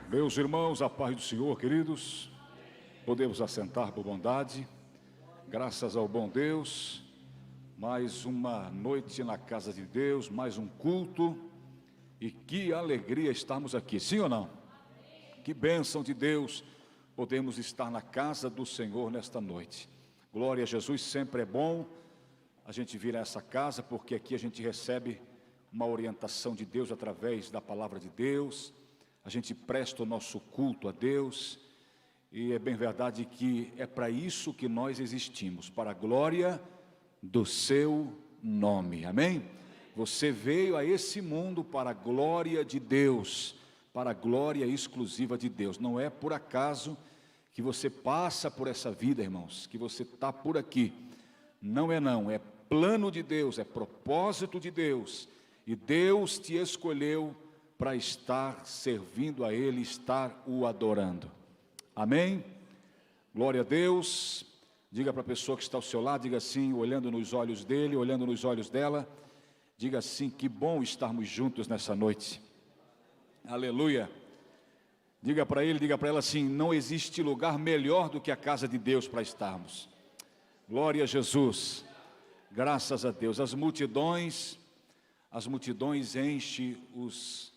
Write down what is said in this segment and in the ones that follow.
Meus irmãos, a paz do Senhor, queridos, podemos assentar por bondade, graças ao bom Deus, mais uma noite na casa de Deus, mais um culto, e que alegria estarmos aqui, sim ou não? Que bênção de Deus, podemos estar na casa do Senhor nesta noite. Glória a Jesus, sempre é bom a gente vir a essa casa, porque aqui a gente recebe uma orientação de Deus através da palavra de Deus. A gente presta o nosso culto a Deus, e é bem verdade que é para isso que nós existimos, para a glória do seu nome, amém? Você veio a esse mundo para a glória de Deus, para a glória exclusiva de Deus. Não é por acaso que você passa por essa vida, irmãos, que você está por aqui. Não, é plano de Deus, é propósito de Deus, e Deus te escolheu para estar servindo a Ele, estar o adorando, amém? Glória a Deus. Diga para a pessoa que está ao seu lado, diga assim, olhando nos olhos dele, olhando nos olhos dela, diga assim: que bom estarmos juntos nessa noite, aleluia. Diga para ele, diga para ela assim: não existe lugar melhor do que a casa de Deus para estarmos. Glória a Jesus, graças a Deus. As multidões enchem os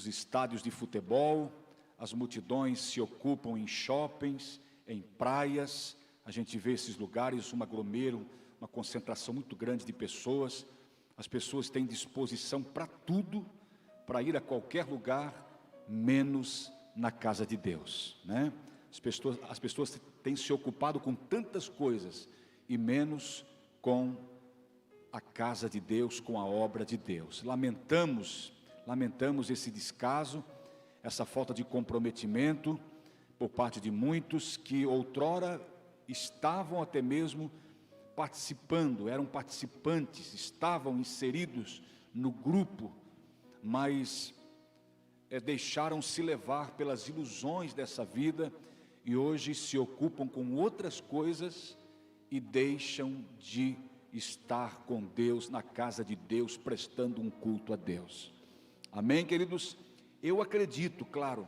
estádios de futebol, as multidões se ocupam em shoppings, em praias. A gente vê esses lugares, um aglomero, uma concentração muito grande de pessoas. As pessoas têm disposição para tudo, para ir a qualquer lugar, menos na casa de Deus, né? As pessoas têm se ocupado com tantas coisas, e menos com a casa de Deus, com a obra de Deus. Lamentamos esse descaso, essa falta de comprometimento por parte de muitos que outrora estavam até mesmo participando, eram participantes, estavam inseridos no grupo, mas deixaram-se levar pelas ilusões dessa vida, e hoje se ocupam com outras coisas e deixam de estar com Deus, na casa de Deus, prestando um culto a Deus. Amém, queridos? Eu acredito, claro,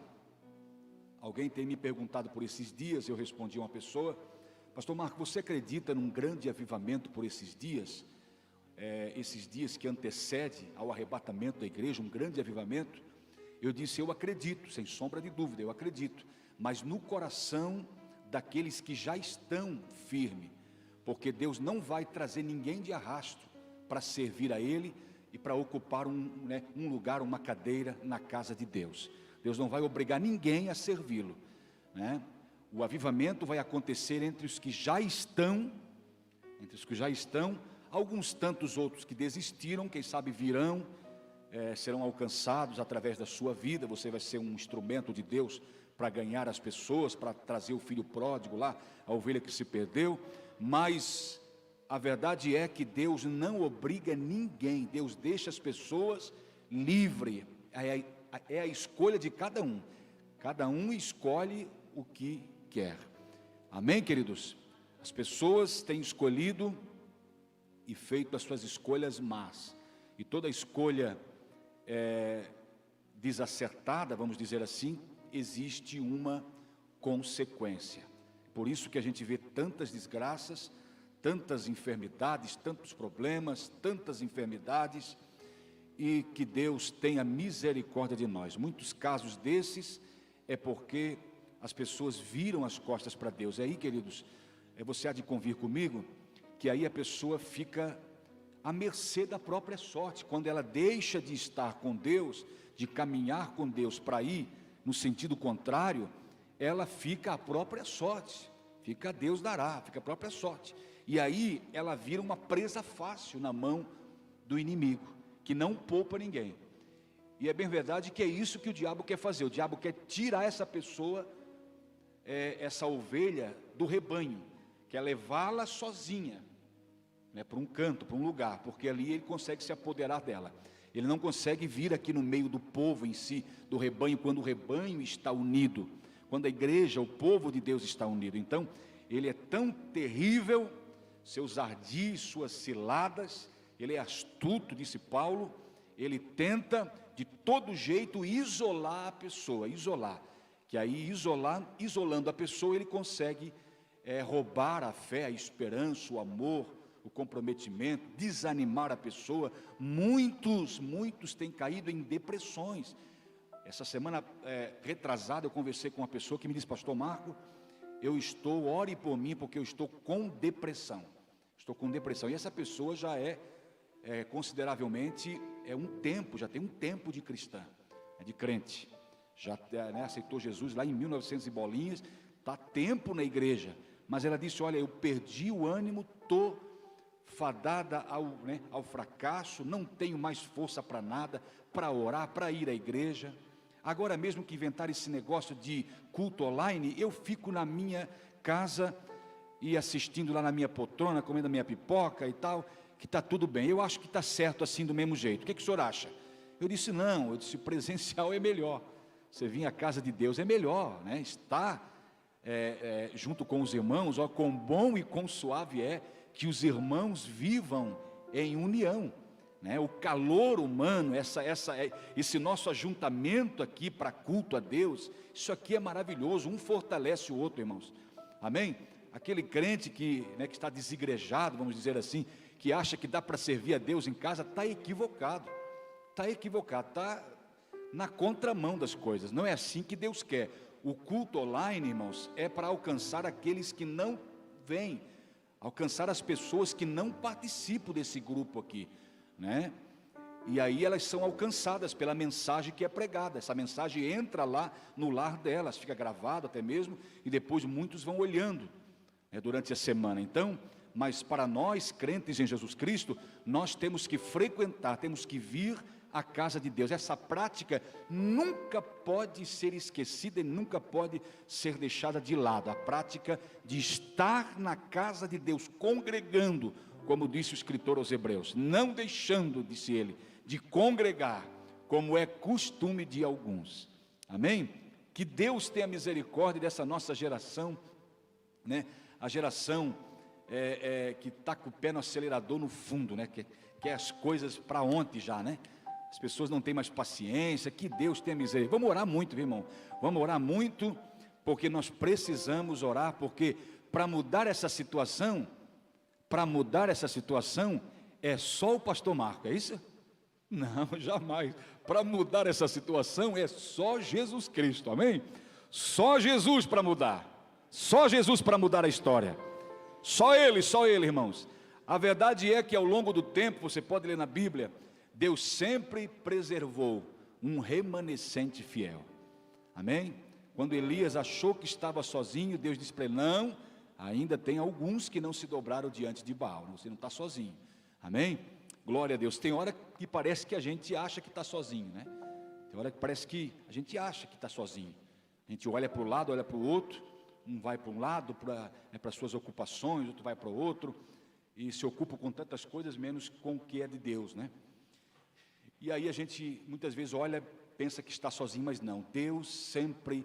alguém tem me perguntado por esses dias, eu respondi a uma pessoa: pastor Marco, você acredita num grande avivamento por esses dias que antecede ao arrebatamento da igreja, um grande avivamento? Eu disse: eu acredito, sem sombra de dúvida, eu acredito, mas no coração daqueles que já estão firmes, porque Deus não vai trazer ninguém de arrasto para servir a Ele e para ocupar um lugar, uma cadeira na casa de Deus. Deus não vai obrigar ninguém a servi-lo, né? O avivamento vai acontecer entre os que já estão, alguns tantos outros que desistiram, quem sabe virão, serão alcançados através da sua vida. Você vai ser um instrumento de Deus para ganhar as pessoas, para trazer o filho pródigo lá, a ovelha que se perdeu. Mas a verdade é que Deus não obriga ninguém, Deus deixa as pessoas livres, é a escolha de cada um escolhe o que quer, amém, queridos? As pessoas têm escolhido e feito as suas escolhas más, e toda escolha desacertada, vamos dizer assim, existe uma consequência. Por isso que a gente vê tantas desgraças, tantas enfermidades, tantos problemas, tantas enfermidades, e que Deus tenha misericórdia de nós. Muitos casos desses é porque as pessoas viram as costas para Deus. É aí, queridos, você há de convir comigo, que aí a pessoa fica à mercê da própria sorte. Quando ela deixa de estar com Deus, de caminhar com Deus para ir no sentido contrário, ela fica à própria sorte, fica Deus dará, fica a própria sorte, e aí ela vira uma presa fácil na mão do inimigo, que não poupa ninguém. E é bem verdade que é isso que o diabo quer fazer. O diabo quer tirar essa pessoa, essa ovelha do rebanho, quer levá-la sozinha, né, para um canto, para um lugar, porque ali ele consegue se apoderar dela. Ele não consegue vir aqui no meio do povo em si, do rebanho, quando o rebanho está unido, quando a igreja, o povo de Deus está unido. Então, ele é tão terrível, seus ardis, suas ciladas, ele é astuto, disse Paulo, ele tenta de todo jeito isolar a pessoa, isolar. Que aí isolando a pessoa, ele consegue roubar a fé, a esperança, o amor, o comprometimento, desanimar a pessoa. Muitos têm caído em depressões. Essa semana retrasada eu conversei com uma pessoa que me disse: pastor Marco, ore por mim porque eu estou com depressão. Estou com depressão. E essa pessoa já consideravelmente já tem um tempo de cristã, de crente. Já aceitou Jesus lá em 1900 e bolinhas, está tempo na igreja. Mas ela disse: olha, eu perdi o ânimo, estou fadada ao fracasso, não tenho mais força para nada, para orar, para ir à igreja. Agora mesmo que inventaram esse negócio de culto online, eu fico na minha casa e assistindo lá na minha poltrona, comendo a minha pipoca e tal, que está tudo bem. Eu acho que está certo assim do mesmo jeito. O que o senhor acha? Eu disse: não, presencial é melhor. Você vir à casa de Deus é melhor, né? Estar junto com os irmãos, quão bom e quão suave é que os irmãos vivam em união, né? O calor humano, esse nosso ajuntamento aqui para culto a Deus, isso aqui é maravilhoso, um fortalece o outro, irmãos, amém? Aquele crente que está desigrejado, vamos dizer assim, que acha que dá para servir a Deus em casa, está equivocado, está na contramão das coisas. Não é assim que Deus quer. O culto online, irmãos, é para alcançar aqueles que não vêm, alcançar as pessoas que não participam desse grupo aqui, né? E aí elas são alcançadas pela mensagem que é pregada. Essa mensagem entra lá no lar delas, fica gravado até mesmo, e depois muitos vão olhando durante a semana. Então, mas para nós crentes em Jesus Cristo, nós temos que frequentar, temos que vir à casa de Deus. Essa prática nunca pode ser esquecida e nunca pode ser deixada de lado. A prática de estar na casa de Deus, congregando, como disse o escritor aos Hebreus, não deixando, disse ele, de congregar, como é costume de alguns. Amém? Que Deus tenha misericórdia dessa nossa geração, né? A geração que está com o pé no acelerador no fundo, né? Que é as coisas para ontem já, né? As pessoas não têm mais paciência. Que Deus tenha misericórdia. Vamos orar muito, viu, irmão? Vamos orar muito, porque nós precisamos orar, porque para mudar essa situação, é só o pastor Marco, é isso? Não, jamais. Para mudar essa situação é só Jesus Cristo, amém? Só Jesus para mudar. Só Jesus para mudar a história. Só Ele, irmãos. A verdade é que ao longo do tempo, você pode ler na Bíblia, Deus sempre preservou um remanescente fiel. Amém? Quando Elias achou que estava sozinho, Deus disse para ele: não, ainda tem alguns que não se dobraram diante de Baal, você não está sozinho. Amém? Glória a Deus. Tem hora que parece que a gente acha que está sozinho, né? Tem hora que parece que a gente acha que está sozinho. A gente olha para o lado, olha para o outro, um vai para um lado, para suas ocupações, outro vai para o outro, e se ocupa com tantas coisas, menos com o que é de Deus, né? E aí a gente muitas vezes olha, pensa que está sozinho, mas não. Deus sempre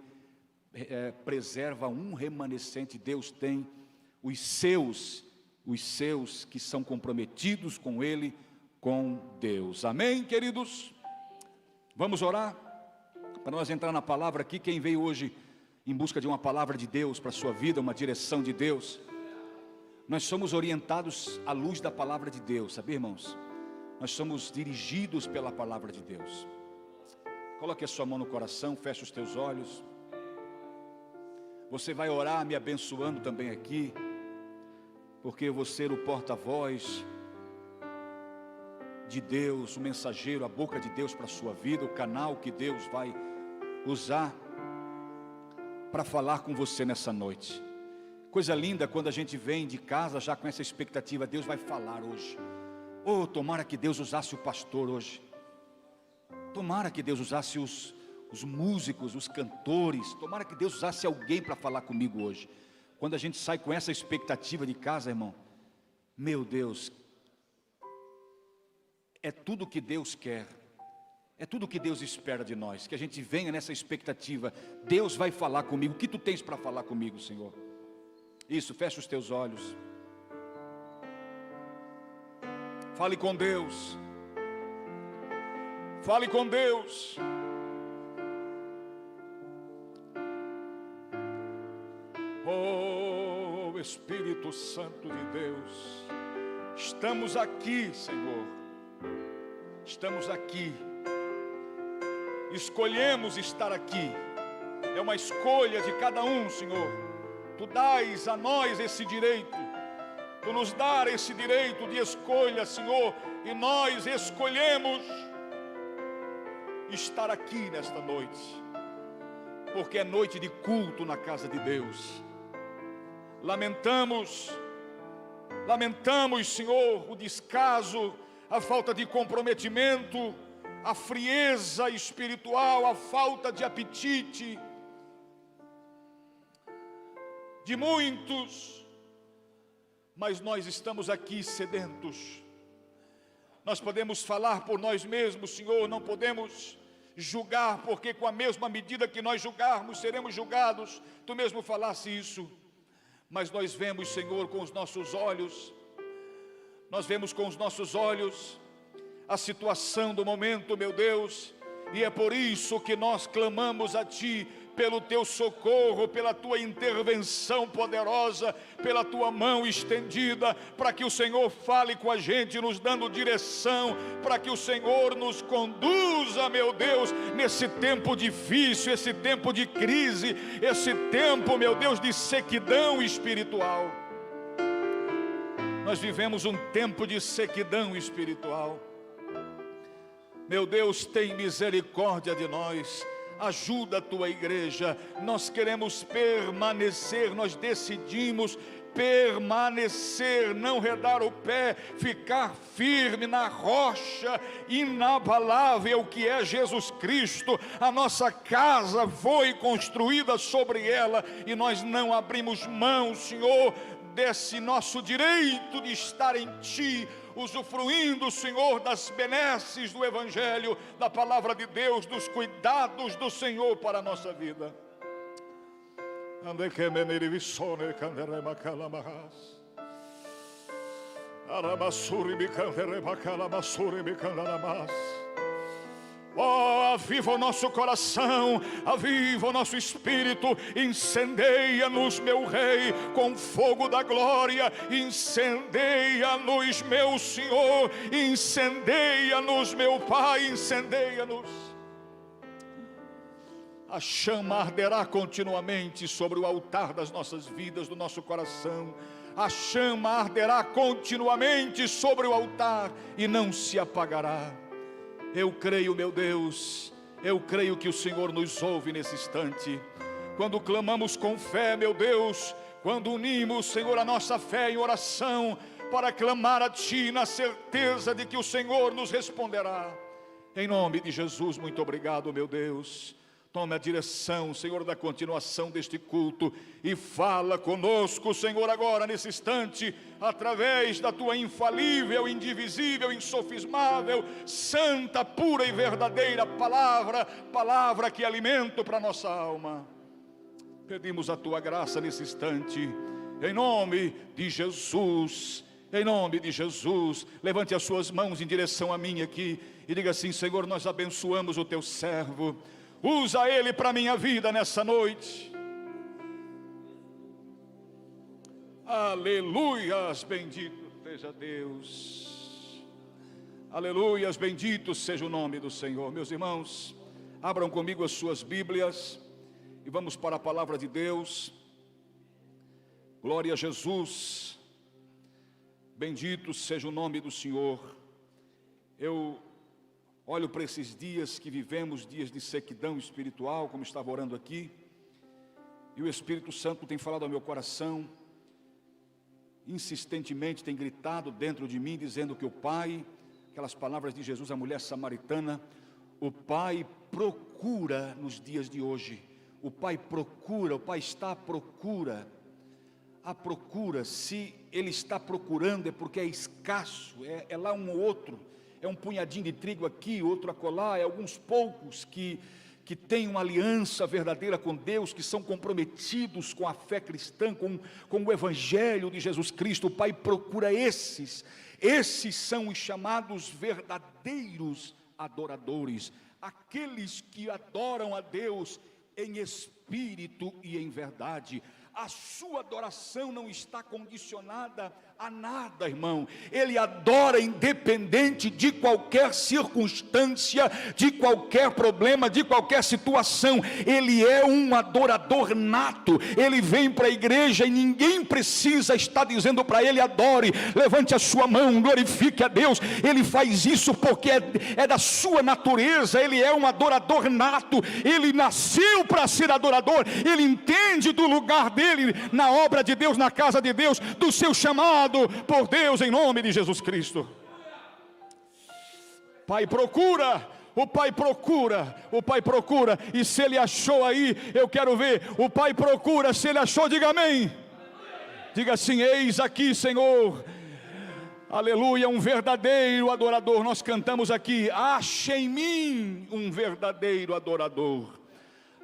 preserva um remanescente. Deus tem os seus que são comprometidos com Ele, com Deus. Amém, queridos? Vamos orar? Para nós entrar na palavra aqui, quem veio hoje em busca de uma palavra de Deus para a sua vida, uma direção de Deus, nós somos orientados à luz da palavra de Deus, sabe, irmãos? Nós somos dirigidos pela palavra de Deus. Coloque a sua mão no coração, feche os teus olhos. Você vai orar me abençoando também aqui, porque eu vou ser o porta-voz de Deus, o mensageiro, a boca de Deus para a sua vida, o canal que Deus vai usar para falar com você nessa noite. Coisa linda quando a gente vem de casa já com essa expectativa: Deus vai falar hoje. Oh, tomara que Deus usasse o pastor hoje. Tomara que Deus usasse os músicos, os cantores. Tomara que Deus usasse alguém para falar comigo hoje. Quando a gente sai com essa expectativa de casa, irmão, meu Deus, é tudo que Deus quer. É tudo que Deus espera de nós, que a gente venha nessa expectativa. Deus vai falar comigo. O que tu tens para falar comigo, Senhor? Isso, fecha os teus olhos. Fale com Deus. Fale com Deus. Oh, Espírito Santo de Deus, estamos aqui, Senhor. Estamos aqui. Escolhemos estar aqui. É uma escolha de cada um, Senhor. Tu dás a nós esse direito. Tu nos dás esse direito de escolha, Senhor. E nós escolhemos estar aqui nesta noite. Porque é noite de culto na casa de Deus. Lamentamos, Senhor, o descaso, a falta de comprometimento, a frieza espiritual, a falta de apetite de muitos, mas nós estamos aqui sedentos. Nós podemos falar por nós mesmos, Senhor, não podemos julgar, porque com a mesma medida que nós julgarmos, seremos julgados. Tu mesmo falasse isso. Mas nós vemos, Senhor, com os nossos olhos, a situação do momento, meu Deus, e é por isso que nós clamamos a Ti, pelo Teu socorro, pela Tua intervenção poderosa, pela Tua mão estendida, para que o Senhor fale com a gente, nos dando direção, para que o Senhor nos conduza, meu Deus, nesse tempo difícil, esse tempo de crise, esse tempo, meu Deus, de sequidão espiritual. Nós vivemos um tempo de sequidão espiritual. Meu Deus, tem misericórdia de nós. Ajuda a Tua igreja. Nós queremos permanecer, nós decidimos permanecer, não redar o pé, ficar firme na rocha inabalável que é Jesus Cristo. A nossa casa foi construída sobre ela e nós não abrimos mão, Senhor, desse nosso direito de estar em Ti, usufruindo, Senhor, das benesses do Evangelho, da palavra de Deus, dos cuidados do Senhor para a nossa vida. Oh, aviva o nosso coração, aviva o nosso espírito, incendeia-nos, meu Rei, com fogo da glória, incendeia-nos, meu Senhor, incendeia-nos, meu Pai, incendeia-nos. A chama arderá continuamente sobre o altar das nossas vidas, do nosso coração. A chama arderá continuamente sobre o altar e não se apagará. Eu creio, meu Deus, eu creio que o Senhor nos ouve nesse instante. Quando clamamos com fé, meu Deus, quando unimos, Senhor, a nossa fé em oração, para clamar a Ti na certeza de que o Senhor nos responderá. Em nome de Jesus, muito obrigado, meu Deus. Tome a direção, Senhor, da continuação deste culto e fala conosco, Senhor, agora nesse instante, através da Tua infalível, indivisível, insofismável, santa, pura e verdadeira palavra, palavra que é alimento para a nossa alma. Pedimos a Tua graça nesse instante, em nome de Jesus. Em nome de Jesus, levante as suas mãos em direção a mim aqui e diga assim: Senhor, nós abençoamos o Teu servo. Usa ele para a minha vida nessa noite. Aleluias, bendito seja Deus. Aleluias, bendito seja o nome do Senhor. Meus irmãos, abram comigo as suas Bíblias e vamos para a palavra de Deus. Glória a Jesus. Bendito seja o nome do Senhor. Eu olho para esses dias que vivemos, dias de sequidão espiritual, como estava orando aqui, e o Espírito Santo tem falado ao meu coração, insistentemente tem gritado dentro de mim, dizendo que o Pai, aquelas palavras de Jesus à mulher samaritana, o Pai procura nos dias de hoje, o Pai procura, o Pai está à procura. A procura, se Ele está procurando é porque é escasso, é lá um ou outro, é um punhadinho de trigo aqui, outro acolá, é alguns poucos que têm uma aliança verdadeira com Deus, que são comprometidos com a fé cristã, com o Evangelho de Jesus Cristo. O Pai procura esses são os chamados verdadeiros adoradores, aqueles que adoram a Deus em espírito e em verdade. A sua adoração não está condicionada a nada, irmão. Ele adora independente de qualquer circunstância, de qualquer problema, de qualquer situação. Ele é um adorador nato. Ele vem para a igreja e ninguém precisa estar dizendo para ele: adore, levante a sua mão, glorifique a Deus. Ele faz isso porque é da sua natureza. Ele é um adorador nato. Ele nasceu para ser adorador. Ele entende do lugar dele na obra de Deus, na casa de Deus, do seu chamado por Deus, em nome de Jesus Cristo. Pai procura, o Pai procura, e se ele achou aí, eu quero ver. O Pai procura, se ele achou, diga amém. Diga assim: eis aqui, Senhor. Aleluia, um verdadeiro adorador. Nós cantamos aqui: acha em mim um verdadeiro adorador.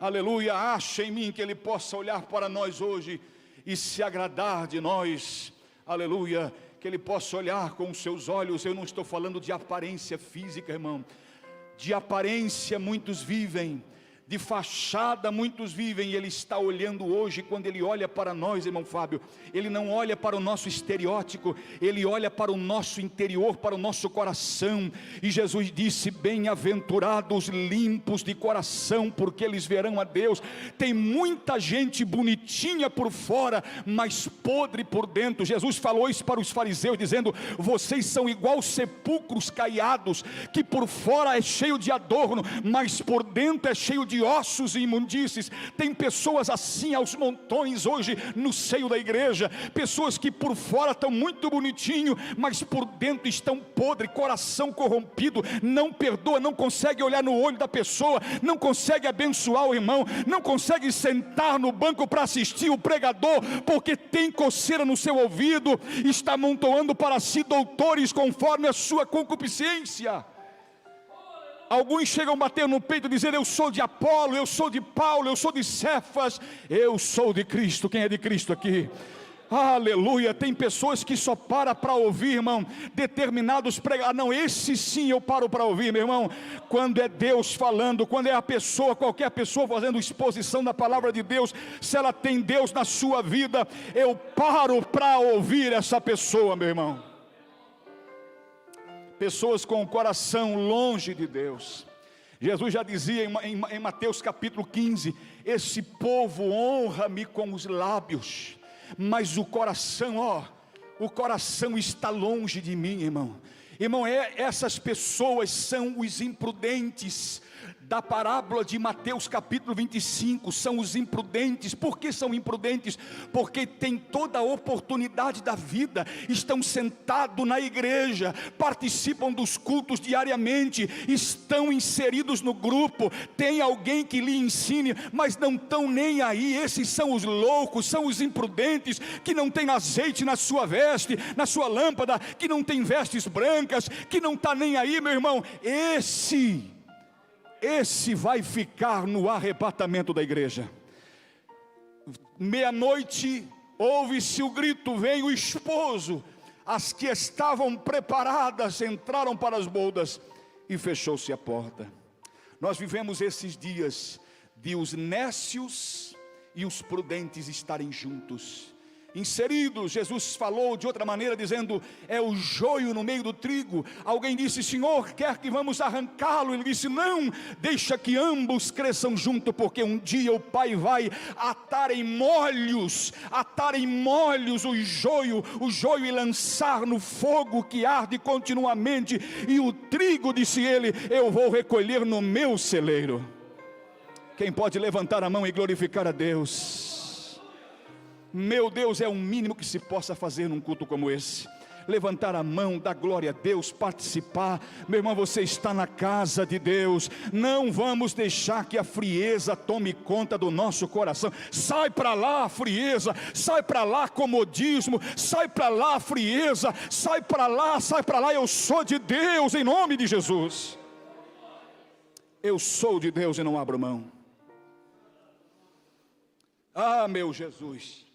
Aleluia, acha em mim, que ele possa olhar para nós hoje e se agradar de nós. Aleluia, que ele possa olhar com os seus olhos. Eu não estou falando de aparência física, irmão. De aparência muitos vivem, de fachada muitos vivem, e ele está olhando hoje. Quando ele olha para nós, irmão Fábio, ele não olha para o nosso estereótipo, ele olha para o nosso interior, para o nosso coração. E Jesus disse: bem-aventurados limpos de coração, porque eles verão a Deus. Tem muita gente bonitinha por fora, mas podre por dentro. Jesus falou isso para os fariseus, dizendo: vocês são igual sepulcros caiados, que por fora é cheio de adorno, mas por dentro é cheio de ossos e imundícies. Tem pessoas assim aos montões hoje no seio da igreja, pessoas que por fora estão muito bonitinho, mas por dentro estão podre, coração corrompido, não perdoa, não consegue olhar no olho da pessoa, não consegue abençoar o irmão, não consegue sentar no banco para assistir o pregador, porque tem coceira no seu ouvido, está amontoando para si doutores conforme a sua concupiscência. Alguns chegam a bater no peito e dizer: eu sou de Apolo, eu sou de Paulo, eu sou de Cefas, eu sou de Cristo. Quem é de Cristo aqui? Aleluia. Tem pessoas que só param para ouvir, irmão, determinados pregadores. Não, esse sim eu paro para ouvir, meu irmão. Quando é Deus falando, quando é a pessoa, qualquer pessoa fazendo exposição da palavra de Deus, se ela tem Deus na sua vida, eu paro para ouvir essa pessoa, meu irmão. Pessoas com o coração longe de Deus. Jesus já dizia em Mateus capítulo 15: esse povo honra-me com os lábios, mas o coração, o coração está longe de mim, irmão. Irmão, essas pessoas são os imprudentes da parábola de Mateus capítulo 25, são os imprudentes. Por que são imprudentes? Porque tem toda a oportunidade da vida, estão sentados na igreja, participam dos cultos diariamente, estão inseridos no grupo, tem alguém que lhe ensine, mas não estão nem aí. Esses são os loucos, são os imprudentes, que não tem azeite na sua veste, na sua lâmpada, que não tem vestes brancas, que não está nem aí, meu irmão. Esse vai ficar no arrebatamento da igreja. Meia-noite, ouve-se o grito: vem o esposo. As que estavam preparadas entraram para as bodas e fechou-se a porta. Nós vivemos esses dias de os nécios e os prudentes estarem juntos, inseridos. Jesus falou de outra maneira, dizendo: é o joio no meio do trigo. Alguém disse: Senhor, quer que vamos arrancá-lo? Ele disse: não, deixa que ambos cresçam junto, porque um dia o Pai vai atar em molhos o joio e lançar no fogo que arde continuamente, e o trigo, disse ele, eu vou recolher no meu celeiro. Quem pode levantar a mão e glorificar a Deus? Meu Deus, é o mínimo que se possa fazer num culto como esse. Levantar a mão, dar glória a Deus, participar. Meu irmão, você está na casa de Deus. Não vamos deixar que a frieza tome conta do nosso coração. Sai para lá a frieza, sai para lá comodismo, sai para lá a frieza, sai para lá. Eu sou de Deus, em nome de Jesus. Eu sou de Deus e não abro mão. Ah, meu Jesus.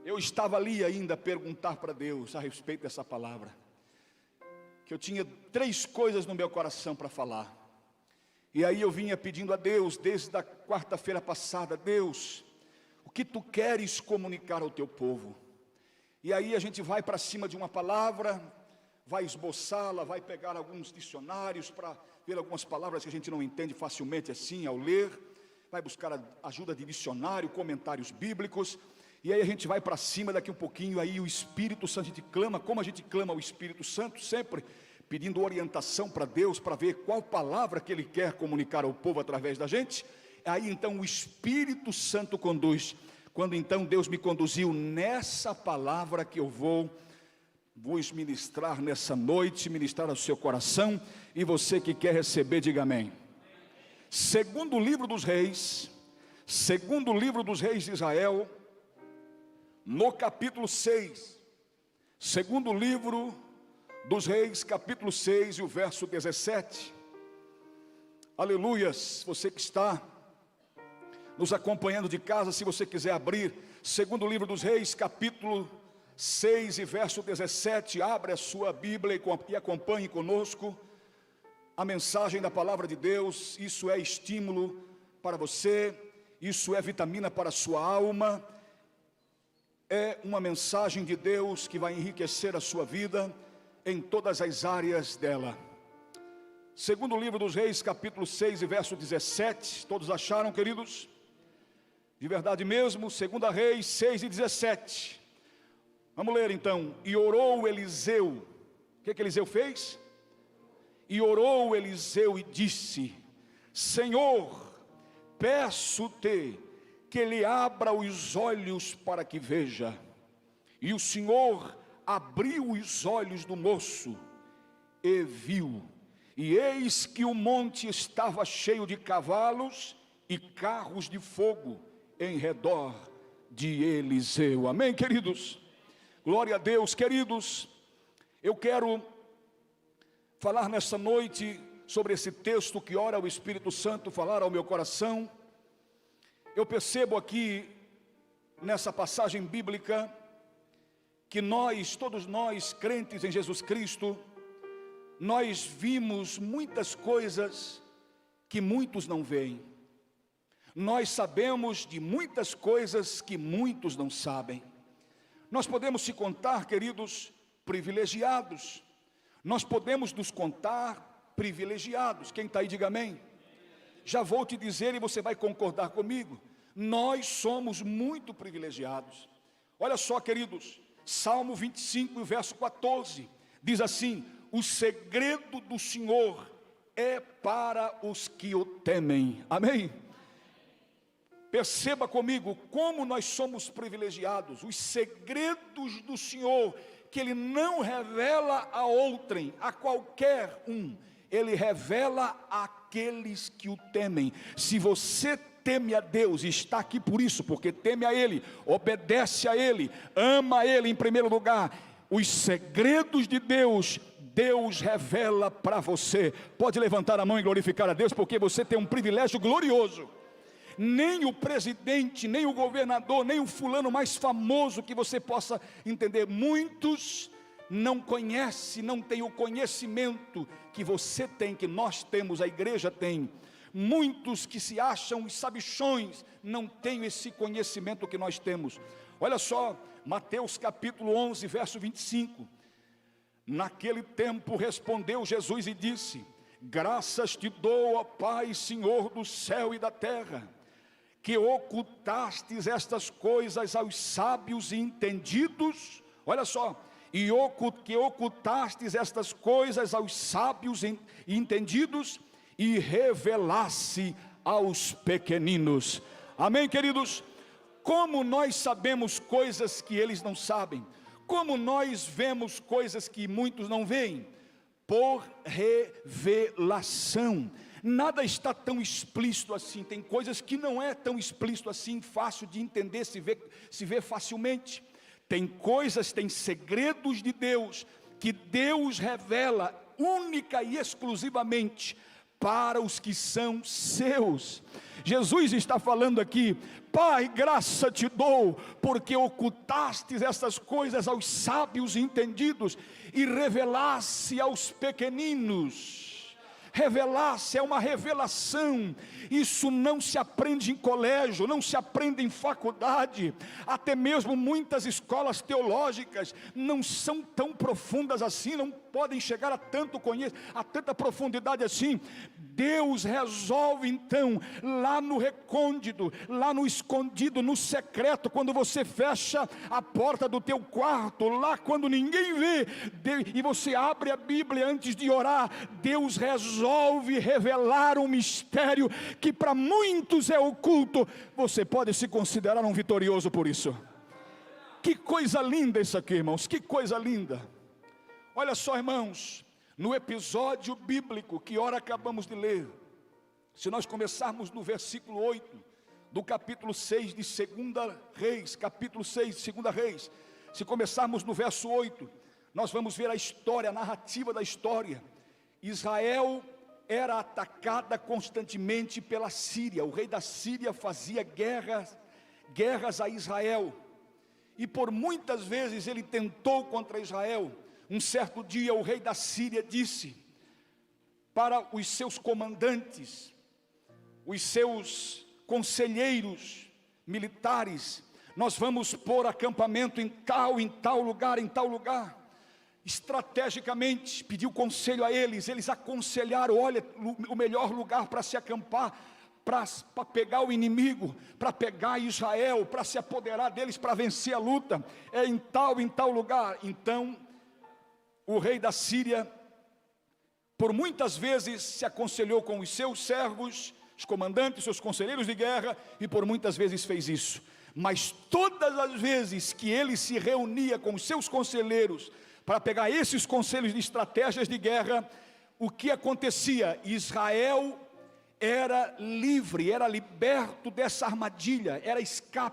Eu estava ali ainda a perguntar para Deus a respeito dessa palavra, que eu tinha 3 coisas no meu coração para falar. E aí eu vinha pedindo a Deus, desde a quarta-feira passada: Deus, o que Tu queres comunicar ao Teu povo? E aí a gente vai para cima de uma palavra, vai esboçá-la, vai pegar alguns dicionários para ver algumas palavras que a gente não entende facilmente assim ao ler, vai buscar a ajuda de dicionário, comentários bíblicos, e aí a gente vai para cima. Daqui um pouquinho, aí o Espírito Santo, a gente clama, como a gente clama ao Espírito Santo, sempre pedindo orientação para Deus, para ver qual palavra que Ele quer comunicar ao povo através da gente. Aí então o Espírito Santo conduz. Quando então Deus me conduziu nessa palavra que eu vou ministrar nessa noite, ministrar ao seu coração, e você que quer receber, diga amém. Segundo livro dos reis de Israel, no capítulo 6, segundo livro dos reis, capítulo 6 e o verso 17, aleluias. Você que está nos acompanhando de casa, se você quiser abrir, segundo livro dos reis, capítulo 6 e verso 17, abre a sua Bíblia e acompanhe conosco a mensagem da palavra de Deus. Isso é estímulo para você, isso é vitamina para a sua alma, é uma mensagem de Deus que vai enriquecer a sua vida em todas as áreas dela. Segundo livro dos reis, capítulo 6 e verso 17, todos acharam, queridos? De verdade mesmo, segunda Reis 6 e 17, vamos ler então. E orou Eliseu, o que Eliseu fez? E orou Eliseu e disse: Senhor, peço-te que lhe abra os olhos para que veja. E o Senhor abriu os olhos do moço e viu, e eis que o monte estava cheio de cavalos e carros de fogo em redor de Eliseu. Amém, queridos? Glória a Deus. Queridos, eu quero falar nessa noite sobre esse texto que ora o Espírito Santo falar ao meu coração. Eu percebo aqui nessa passagem bíblica que todos nós crentes em Jesus Cristo, nós vimos muitas coisas que muitos não veem. Nós sabemos de muitas coisas que muitos não sabem. Nós podemos se contar, queridos, privilegiados. Nós podemos nos contar privilegiados. Quem está aí, diga amém. Já vou te dizer e você vai concordar comigo. Nós somos muito privilegiados. Olha só, queridos, Salmo 25, verso 14, diz assim: o segredo do Senhor é para os que o temem. Amém? Perceba comigo como nós somos privilegiados. Os segredos do Senhor, que Ele não revela a outrem, a qualquer um, Ele revela àqueles que o temem. Se você teme a Deus, e está aqui por isso, porque teme a Ele, obedece a Ele, ama a Ele em primeiro lugar, os segredos de Deus, Deus revela para você. Pode levantar a mão e glorificar a Deus, porque você tem um privilégio glorioso. Nem o presidente, nem o governador, nem o fulano mais famoso que você possa entender, muitos não conhecem, não têm o conhecimento que você tem, que nós temos, a igreja tem. Muitos que se acham os sabichões não têm esse conhecimento que nós temos. Olha só, Mateus capítulo 11, verso 25. Naquele tempo respondeu Jesus e disse: graças te dou, ó Pai, Senhor do céu e da terra, que ocultastes estas coisas aos sábios e entendidos. Olha só, que ocultastes estas coisas aos sábios e entendidos, e revelasse aos pequeninos. Amém, queridos? Como nós sabemos coisas que eles não sabem? Como nós vemos coisas que muitos não veem? Por revelação. Nada está tão explícito assim. Tem coisas que não é tão explícito assim, fácil de entender, se vê facilmente. Tem coisas, tem segredos de Deus, que Deus revela única e exclusivamente para os que são seus. Jesus está falando aqui: Pai, graça te dou, porque ocultastes essas coisas aos sábios e entendidos, e revelaste aos pequeninos. Revelar-se é uma revelação. Isso não se aprende em colégio, não se aprende em faculdade. Até mesmo muitas escolas teológicas não são tão profundas assim, não podem chegar a tanto conhecimento, a tanta profundidade assim. Deus resolve então, lá no recôndito, lá no escondido, no secreto, quando você fecha a porta do teu quarto, lá quando ninguém vê, e você abre a Bíblia antes de orar, Deus resolve revelar um mistério que para muitos é oculto. Você pode se considerar um vitorioso por isso. Que coisa linda isso aqui, irmãos, que coisa linda. Olha só, irmãos, no episódio bíblico que ora acabamos de ler, se nós começarmos no versículo 8 do capítulo 6 de 2 Reis, capítulo 6 de 2 Reis, se começarmos no verso 8, nós vamos ver a história, a narrativa da história. Israel era atacada constantemente pela Síria. O rei da Síria fazia guerras a Israel, e por muitas vezes ele tentou contra Israel. Um certo dia o rei da Síria disse para os seus comandantes, os seus conselheiros militares: nós vamos pôr acampamento em tal lugar, em tal lugar. Estrategicamente pediu conselho a eles, eles aconselharam: olha, o melhor lugar para se acampar, para pegar o inimigo, para pegar Israel, para se apoderar deles, para vencer a luta, é em tal lugar. Então o rei da Síria, por muitas vezes, se aconselhou com os seus servos, os comandantes, seus conselheiros de guerra, e por muitas vezes fez isso. Mas todas as vezes que ele se reunia com os seus conselheiros, para pegar esses conselhos de estratégias de guerra, o que acontecia? Israel era livre, era liberto dessa armadilha,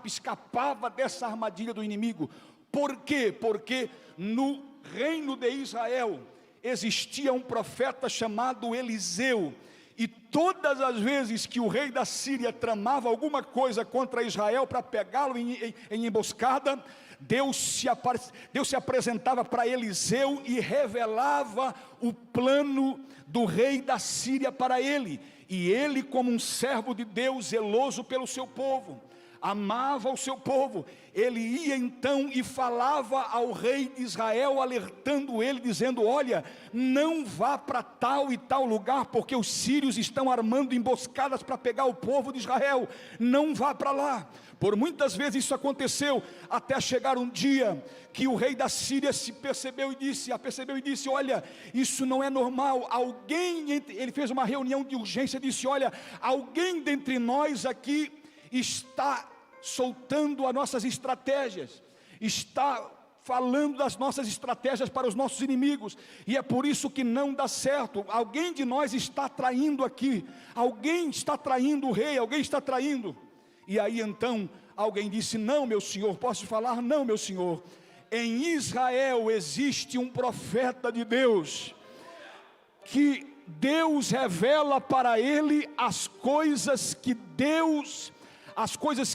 escapava dessa armadilha do inimigo. Por quê? Porque no reino de Israel existia um profeta chamado Eliseu, e todas as vezes que o rei da Síria tramava alguma coisa contra Israel para pegá-lo em emboscada, Deus se apresentava para Eliseu e revelava o plano do rei da Síria para ele. E ele, como um servo de Deus, zeloso pelo seu povo, amava o seu povo, ele ia então e falava ao rei de Israel, alertando ele, dizendo: olha, não vá para tal e tal lugar, porque os sírios estão armando emboscadas para pegar o povo de Israel, não vá para lá. Por muitas vezes isso aconteceu, até chegar um dia que o rei da Síria se percebeu e disse: olha, isso não é normal. Ele fez uma reunião de urgência e disse: olha, alguém dentre nós aqui está soltando as nossas estratégias, está falando das nossas estratégias para os nossos inimigos, e é por isso que não dá certo. Alguém de nós está traindo aqui, alguém está traindo o rei, alguém está traindo. E aí então alguém disse: não, meu senhor, posso falar? Não, meu senhor, em Israel existe um profeta de Deus, que Deus revela para ele as coisas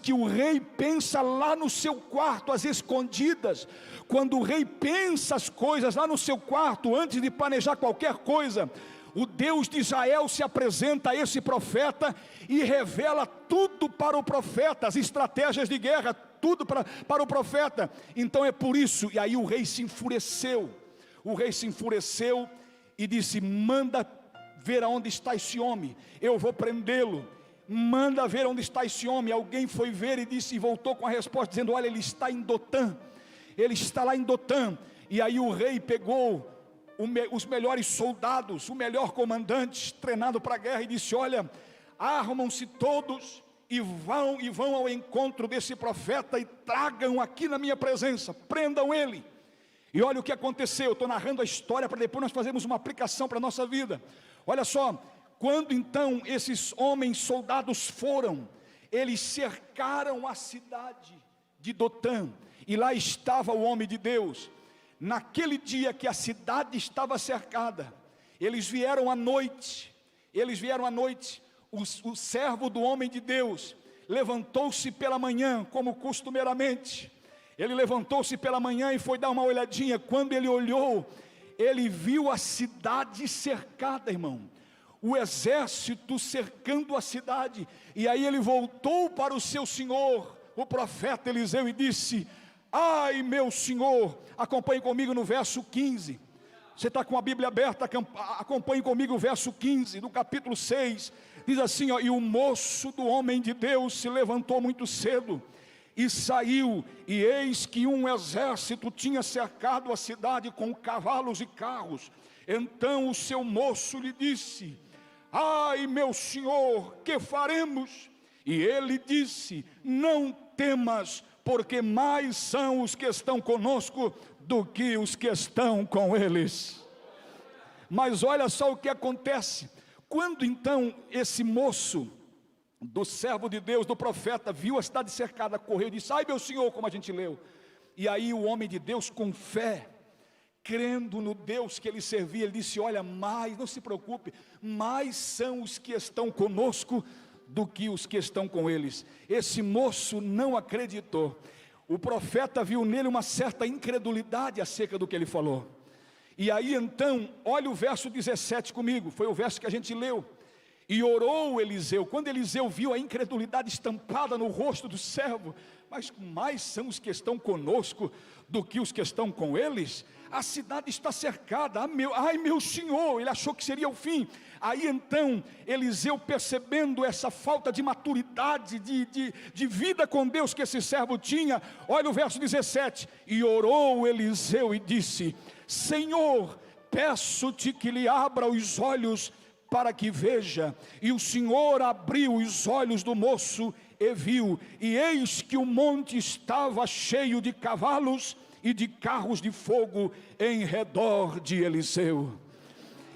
que o rei pensa lá no seu quarto, às escondidas. Quando o rei pensa as coisas lá no seu quarto, antes de planejar qualquer coisa, o Deus de Israel se apresenta a esse profeta e revela tudo para o profeta, as estratégias de guerra, tudo para o profeta. Então é por isso, e aí o rei se enfureceu e disse: manda ver aonde está esse homem, eu vou prendê-lo. Manda ver onde está esse homem. Alguém foi ver e voltou com a resposta dizendo: olha, ele está em Dotã, ele está lá em Dotã. E aí o rei pegou os melhores soldados, o melhor comandante treinado para a guerra, e disse: olha, armam-se todos e vão ao encontro desse profeta e tragam aqui na minha presença, prendam ele. E olha o que aconteceu. Eu estou narrando a história para depois nós fazermos uma aplicação para a nossa vida. Olha só, quando então esses homens soldados foram, eles cercaram a cidade de Dotã, e lá estava o homem de Deus. Naquele dia que a cidade estava cercada, eles vieram à noite, o servo do homem de Deus levantou-se pela manhã, como costumeiramente, ele levantou-se pela manhã e foi dar uma olhadinha. Quando ele olhou, ele viu a cidade cercada, irmão. o exército cercando a cidade. E aí ele voltou para o seu senhor, o profeta Eliseu, e disse: ai, meu senhor. Acompanhe comigo no verso 15. Você está com a Bíblia aberta? Acompanhe comigo o verso 15 do capítulo 6. Diz assim, ó: e o moço do homem de Deus se levantou muito cedo e saiu, e eis que um exército tinha cercado a cidade com cavalos e carros. Então o seu moço lhe disse: ai, meu senhor, que faremos? E ele disse: não temas, porque mais são os que estão conosco do que os que estão com eles. Mas olha só o que acontece. Quando então esse moço, do servo de Deus, do profeta, viu a cidade cercada, correu e disse: ai, meu senhor, como a gente leu. E aí o homem de Deus, com fé, crendo no Deus que ele servia, ele disse: olha, mais, não se preocupe, mais são os que estão conosco do que os que estão com eles. Esse moço não acreditou. O profeta viu nele uma certa incredulidade acerca do que ele falou. E aí então, olha o verso 17 comigo, foi o verso que a gente leu. E orou Eliseu. Quando Eliseu viu a incredulidade estampada no rosto do servo: mas mais são os que estão conosco do que os que estão com eles? A cidade está cercada. Ai, meu senhor. Ele achou que seria o fim. Aí então Eliseu, percebendo essa falta de maturidade, de vida com Deus que esse servo tinha, olha o verso 17: e orou Eliseu e disse: Senhor, peço-te que lhe abra os olhos para que veja. E o Senhor abriu os olhos do moço e viu, e eis que o monte estava cheio de cavalos e de carros de fogo em redor de Eliseu.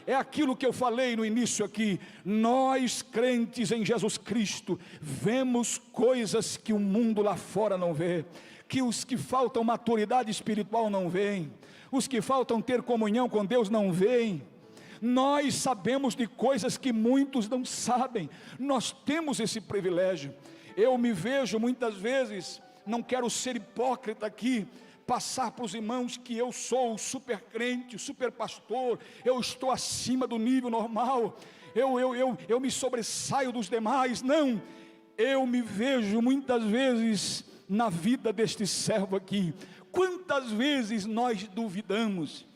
É aquilo que eu falei no início aqui. Nós, crentes em Jesus Cristo, vemos coisas que o mundo lá fora não vê, que os que faltam maturidade espiritual não veem, os que faltam ter comunhão com Deus não veem. Nós sabemos de coisas que muitos não sabem. Nós temos esse privilégio. Eu me vejo muitas vezes, não quero ser hipócrita aqui, passar para os irmãos que eu sou o super crente, o super pastor, eu estou acima do nível normal, eu me sobressaio dos demais. Não, eu me vejo muitas vezes na vida deste servo aqui. Quantas vezes nós duvidamos,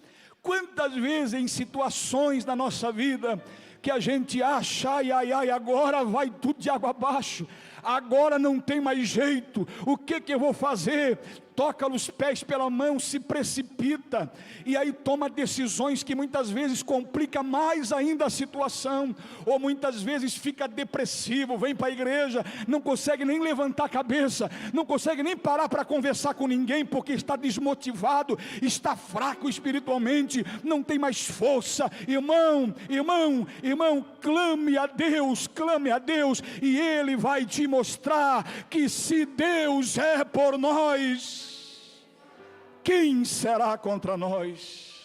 quantas vezes em situações da nossa vida que a gente acha: ai, agora vai tudo de água abaixo, agora não tem mais jeito, o que eu vou fazer? Toca os pés pela mão, se precipita, e aí toma decisões que muitas vezes complica mais ainda a situação, ou muitas vezes fica depressivo, vem para a igreja, não consegue nem levantar a cabeça, não consegue nem parar para conversar com ninguém, porque está desmotivado, está fraco espiritualmente, não tem mais força. Irmão, clame a Deus, e Ele vai te mostrar que se Deus é por nós, quem será contra nós?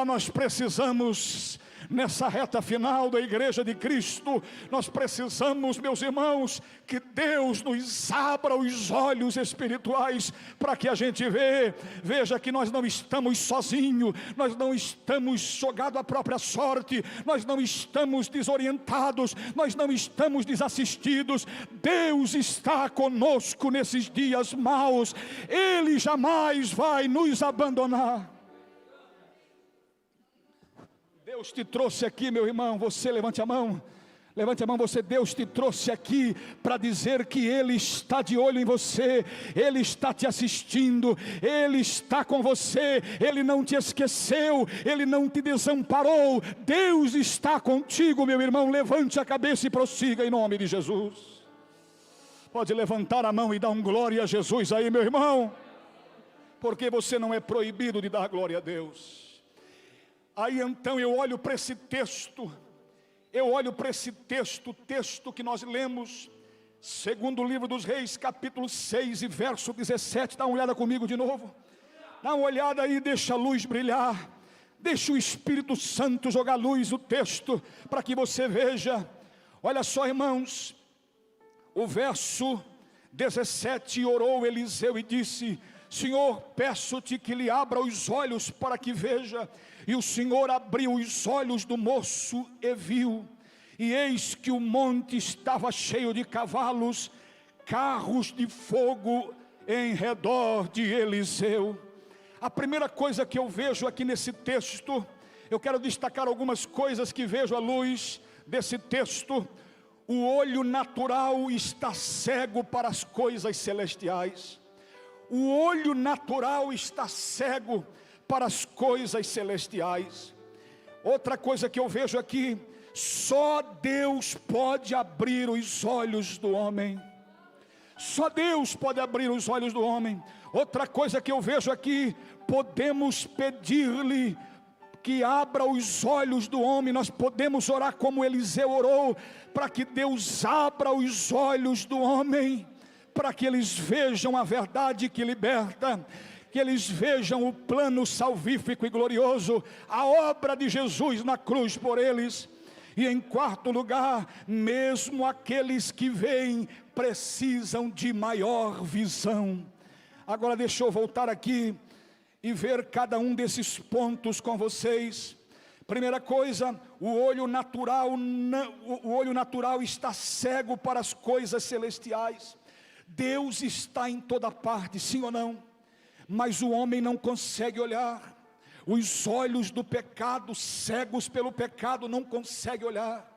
Nós precisamos, nessa reta final da igreja de Cristo, nós precisamos, meus irmãos, que Deus nos abra os olhos espirituais, para que a gente veja que nós não estamos sozinhos, nós não estamos jogados à própria sorte, nós não estamos desorientados, nós não estamos desassistidos. Deus está conosco nesses dias maus, Ele jamais vai nos abandonar. Deus te trouxe aqui, meu irmão, você levante a mão, Deus te trouxe aqui para dizer que Ele está de olho em você, Ele está te assistindo, Ele está com você, Ele não te esqueceu, Ele não te desamparou, Deus está contigo, meu irmão. Levante a cabeça e prossiga em nome de Jesus. Pode levantar a mão e dar um glória a Jesus aí, meu irmão, porque você não é proibido de dar glória a Deus. Aí então eu olho para esse texto, texto que nós lemos, segundo o livro dos Reis, capítulo 6 e verso 17, dá uma olhada comigo de novo, dá uma olhada aí, deixa a luz brilhar, deixa o Espírito Santo jogar luz no texto, para que você veja. Olha só, irmãos, o verso 17, orou Eliseu e disse: Senhor, peço-te que lhe abra os olhos para que veja. E o Senhor abriu os olhos do moço e viu. E eis que o monte estava cheio de cavalos, carros de fogo em redor de Eliseu. A primeira coisa que eu vejo aqui nesse texto, eu quero destacar algumas coisas que vejo à luz desse texto. O olho natural está cego para as coisas celestiais. O olho natural está cego para as coisas celestiais. Outra coisa que eu vejo aqui, só Deus pode abrir os olhos do homem. Só Deus pode abrir os olhos do homem. Outra coisa que eu vejo aqui, podemos pedir-lhe que abra os olhos do homem. Nós podemos orar como Eliseu orou, para que Deus abra os olhos do homem, para que eles vejam a verdade que liberta, que eles vejam o plano salvífico e glorioso, a obra de Jesus na cruz por eles. E em quarto lugar, mesmo aqueles que veem precisam de maior visão. Agora deixa eu voltar aqui e ver cada um desses pontos com vocês. Primeira coisa, o olho natural está cego para as coisas celestiais. Deus está em toda parte, sim ou não? Mas o homem não consegue olhar. Os olhos do pecado, cegos pelo pecado, não conseguem olhar.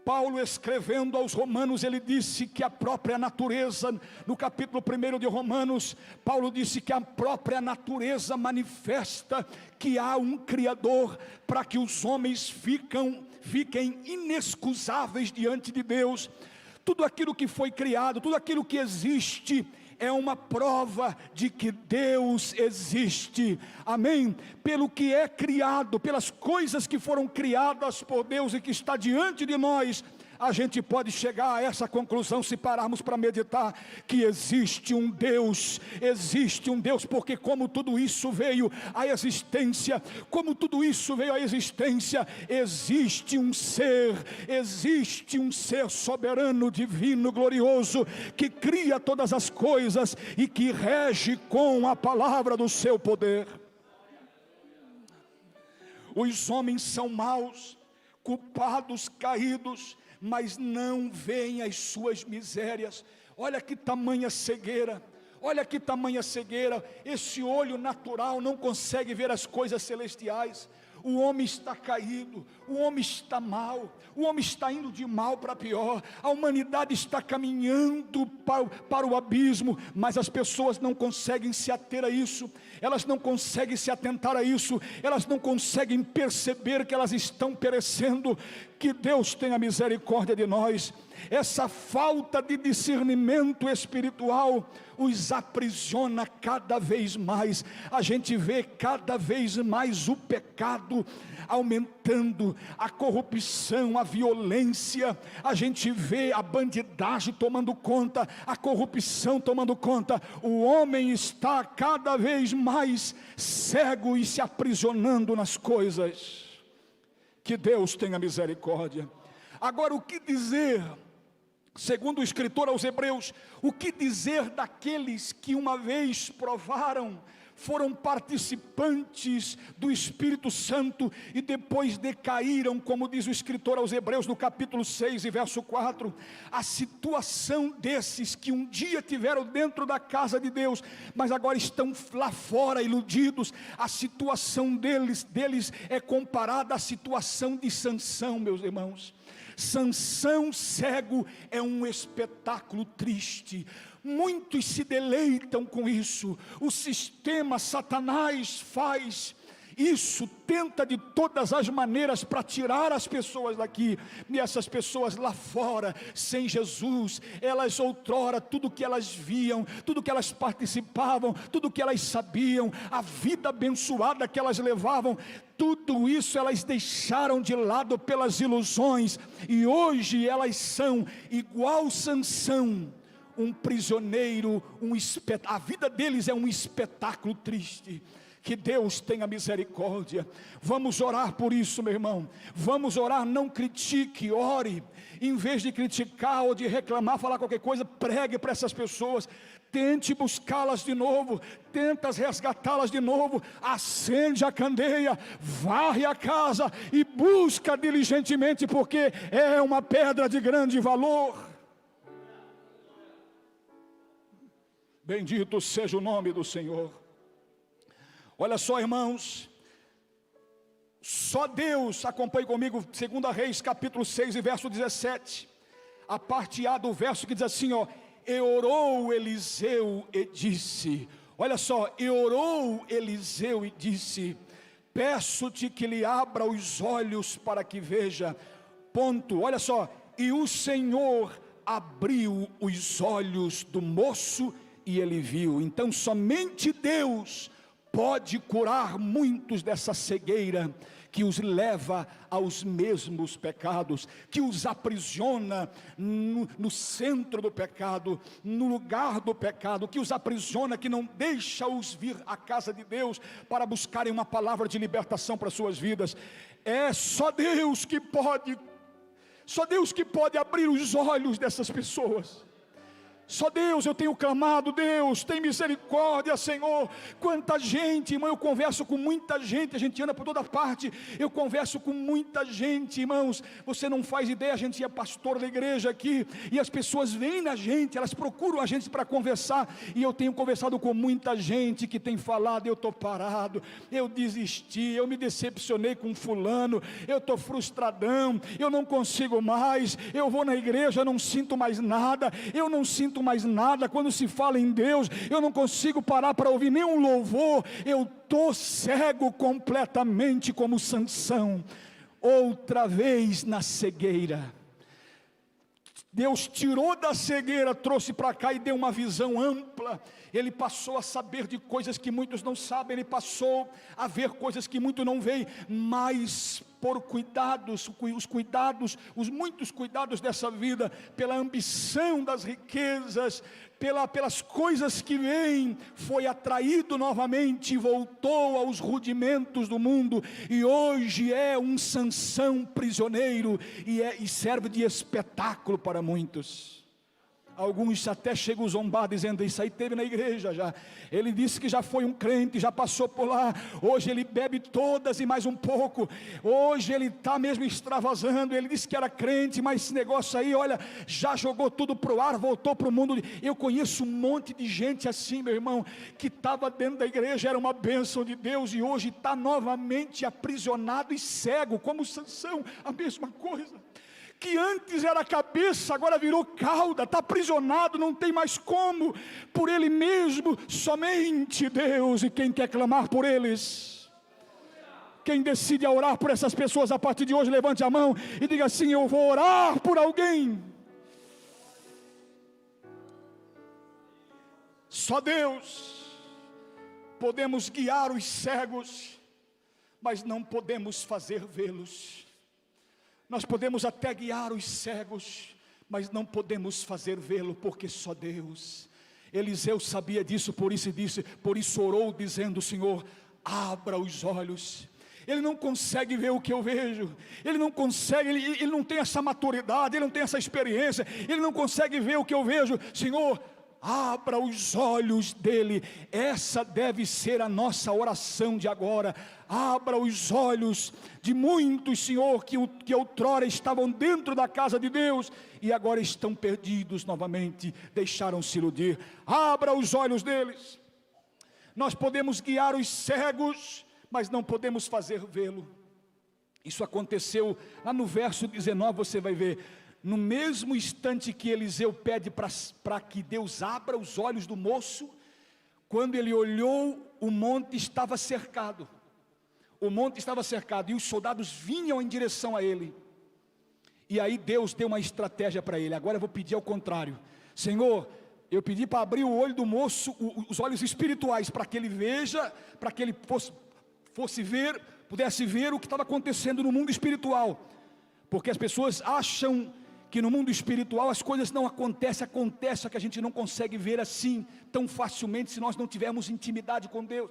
Paulo, escrevendo aos Romanos, ele disse que a própria natureza, no capítulo 1 de Romanos, Paulo disse que a própria natureza manifesta que há um Criador, para que os homens fiquem inexcusáveis diante de Deus. Tudo aquilo que foi criado, tudo aquilo que existe, é uma prova de que Deus existe, amém? Pelo que é criado, pelas coisas que foram criadas por Deus e que está diante de nós, a gente pode chegar a essa conclusão se pararmos para meditar, que existe um Deus, porque como tudo isso veio à existência, existe um ser soberano, divino, glorioso, que cria todas as coisas e que rege com a palavra do seu poder. Os homens são maus, culpados, caídos, mas não veem as suas misérias. Olha que tamanha cegueira, esse olho natural não consegue ver as coisas celestiais. O homem está caído, o homem está mal, o homem está indo de mal para pior, a humanidade está caminhando para o abismo, mas as pessoas não conseguem se ater a isso, elas não conseguem se atentar a isso, elas não conseguem perceber que elas estão perecendo. Que Deus tenha misericórdia de nós. Essa falta de discernimento espiritual os aprisiona cada vez mais. A gente vê cada vez mais o pecado aumentando, a corrupção, a violência, a gente vê a bandidagem tomando conta, a corrupção tomando conta. O homem está cada vez mais cego e se aprisionando nas coisas. Que Deus tenha misericórdia. Agora, o que dizer, segundo o escritor aos Hebreus, o que dizer daqueles que uma vez provaram, foram participantes do Espírito Santo e depois decaíram, como diz o escritor aos Hebreus no capítulo 6 e verso 4, a situação desses que um dia tiveram dentro da casa de Deus, mas agora estão lá fora iludidos, a situação deles é comparada à situação de Sansão, meus irmãos. Sansão cego é um espetáculo triste. Muitos se deleitam com isso. O sistema, Satanás, faz isso, tenta de todas as maneiras para tirar as pessoas daqui. E essas pessoas lá fora, sem Jesus, elas outrora, tudo que elas viam, tudo que elas participavam, tudo que elas sabiam, a vida abençoada que elas levavam, tudo isso elas deixaram de lado pelas ilusões, e hoje elas são igual Sansão, um prisioneiro, a vida deles é um espetáculo triste. Que Deus tenha misericórdia. Vamos orar por isso, meu irmão. Vamos orar, não critique, ore. Em vez de criticar ou de reclamar, falar qualquer coisa, pregue para essas pessoas. tente buscá-las de novo, tentas resgatá-las de novo, acende a candeia, varre a casa e busca diligentemente, porque é uma pedra de grande valor. Bendito seja o nome do Senhor. Olha só, irmãos, só Deus, acompanhe comigo, 2 Reis capítulo 6 e verso 17, a parte A do verso que diz assim, ó: e orou Eliseu e disse, olha só, e orou Eliseu e disse, peço-te que lhe abra os olhos para que veja, ponto, olha só, e o Senhor abriu os olhos do moço e ele viu. Então somente Deus pode curar muitos dessa cegueira que os leva aos mesmos pecados, que os aprisiona no centro do pecado, no lugar do pecado, que os aprisiona, que não deixa-os vir à casa de Deus para buscarem uma palavra de libertação para suas vidas. É só Deus que pode abrir os olhos dessas pessoas. Só Deus, eu tenho clamado, Deus, tem misericórdia, Senhor. Quanta gente, irmão, eu converso com muita gente, a gente anda por toda parte, eu converso com muita gente, irmãos, você não faz ideia, a gente é pastor da igreja aqui, e as pessoas vêm na gente, elas procuram a gente para conversar, e eu tenho conversado com muita gente que tem falado, eu estou parado, eu desisti, eu me decepcionei com fulano, eu estou frustradão, eu não consigo mais, eu vou na igreja, não sinto mais nada, eu não sinto mais nada, quando se fala em Deus, eu não consigo parar para ouvir nenhum louvor, eu estou cego completamente como Sansão, outra vez na cegueira. Deus tirou da cegueira, trouxe para cá e deu uma visão ampla. Ele passou a saber de coisas que muitos não sabem, ele passou a ver coisas que muitos não veem, mas por cuidados, os muitos cuidados dessa vida, pela ambição das riquezas, pelas coisas que vêm, foi atraído novamente e voltou aos rudimentos do mundo, e hoje é um Sansão prisioneiro, e serve de espetáculo para muitos. Alguns até chegam a zombar, dizendo, isso aí teve na igreja já, ele disse que já foi um crente, já passou por lá, hoje ele bebe todas e mais um pouco, hoje ele está mesmo extravasando, ele disse que era crente, mas esse negócio aí, olha, já jogou tudo para o ar, voltou para o mundo. Eu conheço um monte de gente assim, meu irmão, que estava dentro da igreja, era uma bênção de Deus, e hoje está novamente aprisionado e cego, como Sansão, a mesma coisa, que antes era cabeça, agora virou cauda, está aprisionado, não tem mais como, por ele mesmo, somente Deus. E quem quer clamar por eles, quem decide orar por essas pessoas a partir de hoje, levante a mão e diga assim, eu vou orar por alguém. Só Deus. Podemos guiar os cegos, mas não podemos fazer vê-los. Nós podemos até guiar os cegos, mas não podemos fazer vê-lo, porque só Deus. Eliseu sabia disso, por isso orou dizendo, Senhor, abra os olhos. Ele não consegue ver o que eu vejo, ele não consegue, ele não tem essa maturidade, ele não tem essa experiência, ele não consegue ver o que eu vejo. Senhor, abra os olhos dele. Essa deve ser a nossa oração de agora. Abra os olhos de muitos, Senhor, que outrora estavam dentro da casa de Deus e agora estão perdidos novamente, deixaram-se iludir. Abra os olhos deles. Nós podemos guiar os cegos, mas não podemos fazer vê-lo. Isso aconteceu lá no verso 19, você vai ver. No mesmo instante que Eliseu pede para que Deus abra os olhos do moço, quando ele olhou, o monte estava cercado. O monte estava cercado e os soldados vinham em direção a ele. E aí Deus deu uma estratégia para ele. Agora eu vou pedir ao contrário. Senhor, eu pedi para abrir o olho do moço, os olhos espirituais, para que ele veja, para que ele pudesse ver o que estava acontecendo no mundo espiritual. Porque as pessoas acham que no mundo espiritual as coisas não acontecem, acontece que a gente não consegue ver assim tão facilmente se nós não tivermos intimidade com Deus.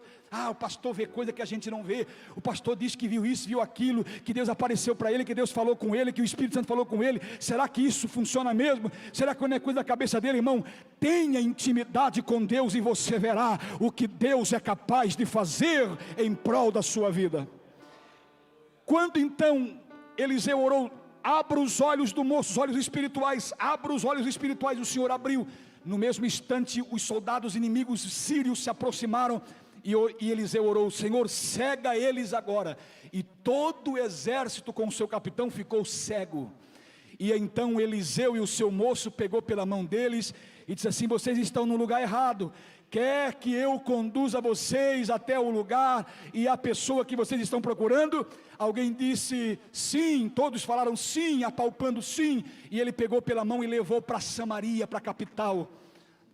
O pastor vê coisa que a gente não vê, o pastor diz que viu isso, viu aquilo, que Deus apareceu para ele, que Deus falou com ele, que o Espírito Santo falou com ele. Será que isso funciona mesmo? Será que não é coisa da cabeça dele? Irmão, tenha intimidade com Deus e você verá o que Deus é capaz de fazer em prol da sua vida. Quando então Eliseu orou, abra os olhos do moço, os olhos espirituais, abra os olhos espirituais, o Senhor abriu. No mesmo instante, os soldados inimigos sírios se aproximaram, e Eliseu orou: Senhor, cega eles agora. E todo o exército com o seu capitão ficou cego. E então Eliseu e o seu moço pegou pela mão deles e disse assim: vocês estão no lugar errado. Quer que eu conduza vocês até o lugar e a pessoa que vocês estão procurando? Alguém disse sim, todos falaram sim, apalpando sim. E ele pegou pela mão e levou para Samaria, para a capital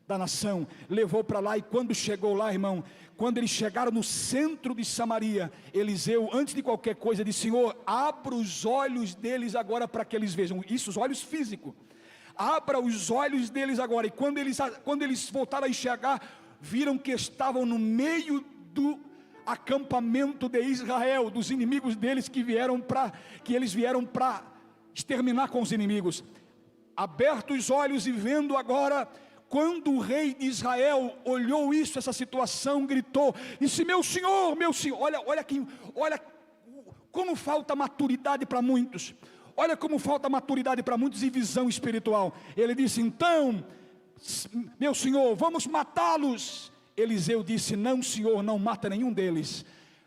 da nação. Levou para lá, e quando chegou lá, irmão, quando eles chegaram no centro de Samaria, Eliseu, antes de qualquer coisa, disse: Senhor, abra os olhos deles agora para que eles vejam. Isso, os olhos físicos. Abra os olhos deles agora. E quando eles voltaram a enxergar, viram que estavam no meio do acampamento de Israel, dos inimigos deles que eles vieram para exterminar com os inimigos. Abertos os olhos e vendo agora, quando o rei de Israel olhou isso, essa situação, gritou, disse: meu senhor, olha como falta maturidade para muitos, olha como falta maturidade para muitos e visão espiritual. Ele disse: então, meu senhor, vamos matá-los. Eliseu disse: não, senhor, não mata nenhum deles.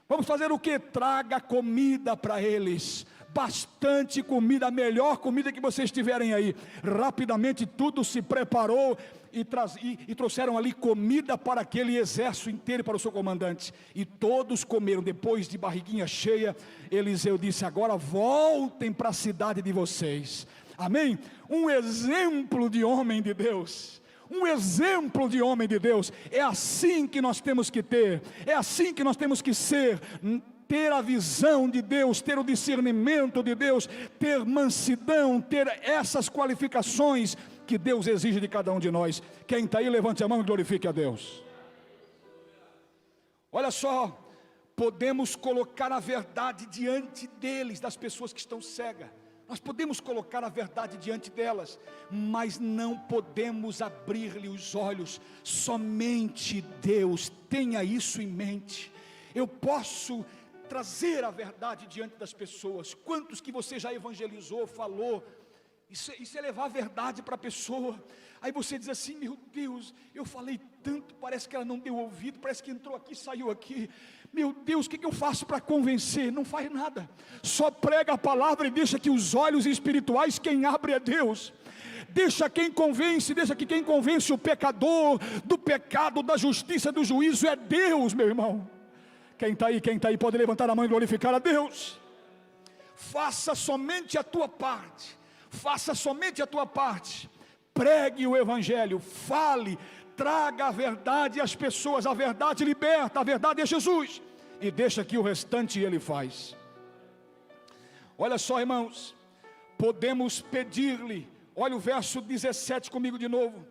Vamos fazer o que? Traga comida para eles, bastante comida, a melhor comida que vocês tiverem aí. Rapidamente tudo se preparou e trouxeram ali comida para aquele exército inteiro, para o seu comandante, e todos comeram. Depois de barriguinha cheia, Eliseu disse: agora voltem para a cidade de vocês. Amém? Um exemplo de homem de Deus. Um exemplo de homem de Deus. É assim que nós temos que ter, é assim que nós temos que ser. Ter a visão de Deus, ter o discernimento de Deus, ter mansidão, ter essas qualificações que Deus exige de cada um de nós. Quem está aí, levante a mão e glorifique a Deus. Olha só, podemos colocar a verdade diante deles, das pessoas que estão cegas. Nós podemos colocar a verdade diante delas, mas não podemos abrir-lhe os olhos. Somente Deus, tenha isso em mente. Eu posso trazer a verdade diante das pessoas. Quantos que você já evangelizou, falou? Isso é levar a verdade para a pessoa. Aí você diz assim: meu Deus, eu falei tanto, parece que ela não deu ouvido, parece que entrou aqui, saiu aqui. Meu Deus, o que eu faço para convencer? Não faz nada, só prega a palavra e deixa que os olhos espirituais, quem abre é Deus. Deixa quem convence, deixa que quem convence o pecador do pecado, da justiça, do juízo é Deus, meu irmão. Quem está aí pode levantar a mão e glorificar a Deus. Faça somente a tua parte, faça somente a tua parte. Pregue o evangelho, fale, traga a verdade às pessoas. A verdade liberta, a verdade é Jesus, e deixa que o restante Ele faz. Olha só, irmãos, podemos pedir-lhe. Olha o verso 17 comigo de novo.